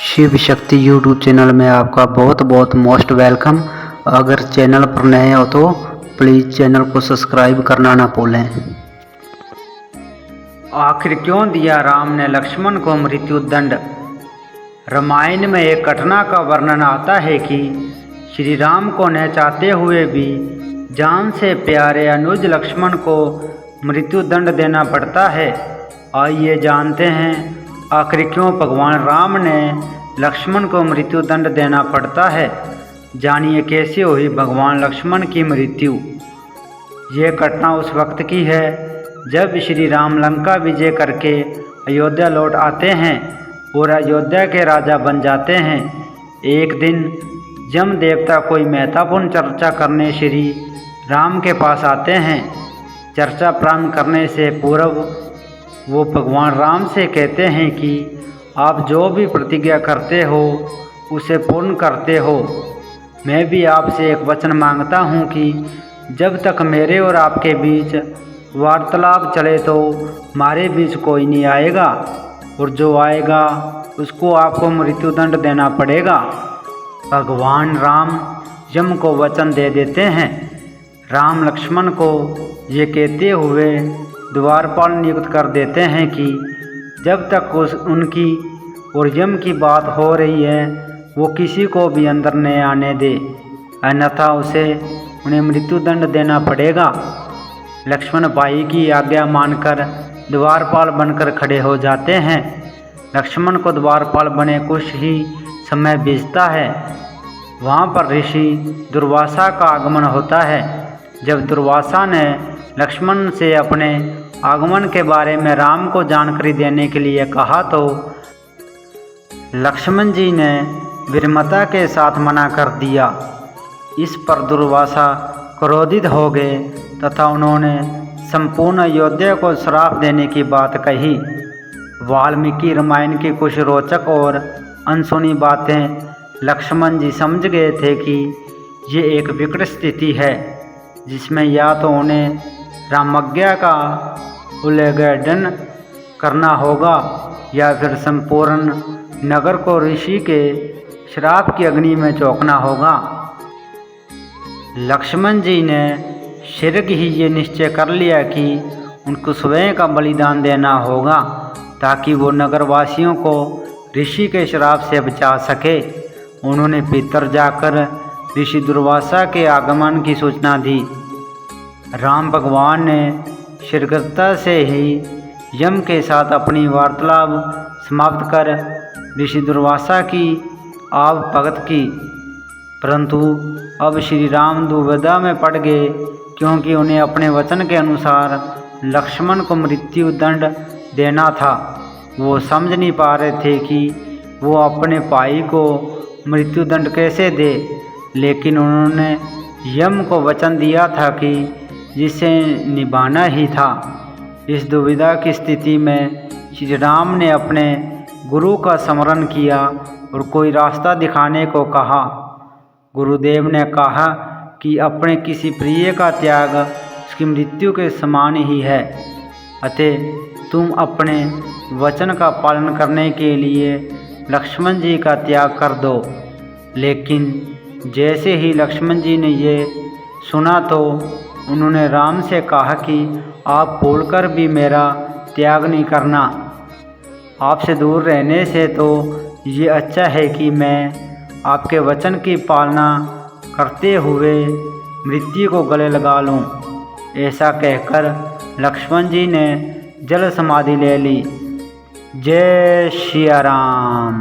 Shiv Shakti YouTube channel में आपका बहुत बहुत मोस्ट वेलकम। अगर चैनल पर नए हो तो प्लीज़ चैनल को सब्सक्राइब करना ना भूलें। आखिर क्यों दिया राम ने लक्ष्मण को मृत्यु दंड। रामायण में एक घटना का वर्णन आता है कि श्री राम को न चाहते हुए भी जान से प्यारे अनुज लक्ष्मण को मृत्यु दंड देना पड़ता है। आइए जानते हैं आखिर क्यों भगवान राम ने लक्ष्मण को मृत्यु दंड देना पड़ता है। जानिए कैसे हुई भगवान लक्ष्मण की मृत्यु। ये घटना उस वक्त की है जब श्री राम लंका विजय करके अयोध्या लौट आते हैं और अयोध्या के राजा बन जाते हैं। एक दिन यम देवता कोई महत्वपूर्ण चर्चा करने श्री राम के पास आते हैं। चर्चा प्रारंभ करने से पूर्व वो भगवान राम से कहते हैं कि आप जो भी प्रतिज्ञा करते हो उसे पूर्ण करते हो। मैं भी आपसे एक वचन मांगता हूँ कि जब तक मेरे और आपके बीच वार्तालाप चले तो हमारे बीच कोई नहीं आएगा और जो आएगा उसको आपको मृत्युदंड देना पड़ेगा। भगवान राम यम को वचन दे देते हैं। राम लक्ष्मण को ये कहते हुए द्वारपाल नियुक्त कर देते हैं कि जब तक उनकी और यम की बात हो रही है वो किसी को भी अंदर नहीं आने दे, अन्यथा उसे उन्हें मृत्युदंड देना पड़ेगा। लक्ष्मण भाई की आज्ञा मानकर द्वारपाल बनकर खड़े हो जाते हैं। लक्ष्मण को द्वारपाल बने कुछ ही समय बीतता है। वहाँ पर ऋषि दुर्वासा का आगमन होता है। जब दुर्वासा ने लक्ष्मण से अपने आगमन के बारे में राम को जानकारी देने के लिए कहा तो लक्ष्मण जी ने वीरमता के साथ मना कर दिया। इस पर दुर्वासा क्रोधित हो गए तथा उन्होंने संपूर्ण अयोध्या को श्राप देने की बात कही। वाल्मीकि रामायण की कुछ रोचक और अनसुनी बातें लक्ष्मण जी समझ गए थे कि ये एक विकट स्थिति है जिसमें या तो उन्हें रामज्ञा का उल्लंघन करना होगा या फिर संपूर्ण नगर को ऋषि के श्राप की अग्नि में झोंकना होगा। लक्ष्मण जी ने शीघ्र ही ये निश्चय कर लिया कि उनको स्वयं का बलिदान देना होगा ताकि वो नगरवासियों को ऋषि के श्राप से बचा सके। उन्होंने भीतर जाकर ऋषि दुर्वासा के आगमन की सूचना दी। राम भगवान ने शीघ्रता से ही यम के साथ अपनी वार्तालाप समाप्त कर ऋषि दुर्वासा की आव भगत की, परंतु अब श्री राम दुविधा में पड़ गए क्योंकि उन्हें अपने वचन के अनुसार लक्ष्मण को मृत्यु दंड देना था। वो समझ नहीं पा रहे थे कि वो अपने भाई को मृत्यु दंड कैसे दे, लेकिन उन्होंने यम को वचन दिया था कि जिसे निभाना ही था। इस दुविधा की स्थिति में श्री राम ने अपने गुरु का स्मरण किया और कोई रास्ता दिखाने को कहा। गुरुदेव ने कहा कि अपने किसी प्रिय का त्याग उसकी मृत्यु के समान ही है, अतः तुम अपने वचन का पालन करने के लिए लक्ष्मण जी का त्याग कर दो। लेकिन जैसे ही लक्ष्मण जी ने ये सुना तो उन्होंने राम से कहा कि आप भूलकर भी मेरा त्याग नहीं करना। आपसे दूर रहने से तो ये अच्छा है कि मैं आपके वचन की पालना करते हुए मृत्यु को गले लगा लूं। ऐसा कहकर लक्ष्मण जी ने जल समाधि ले ली। जय श्री राम।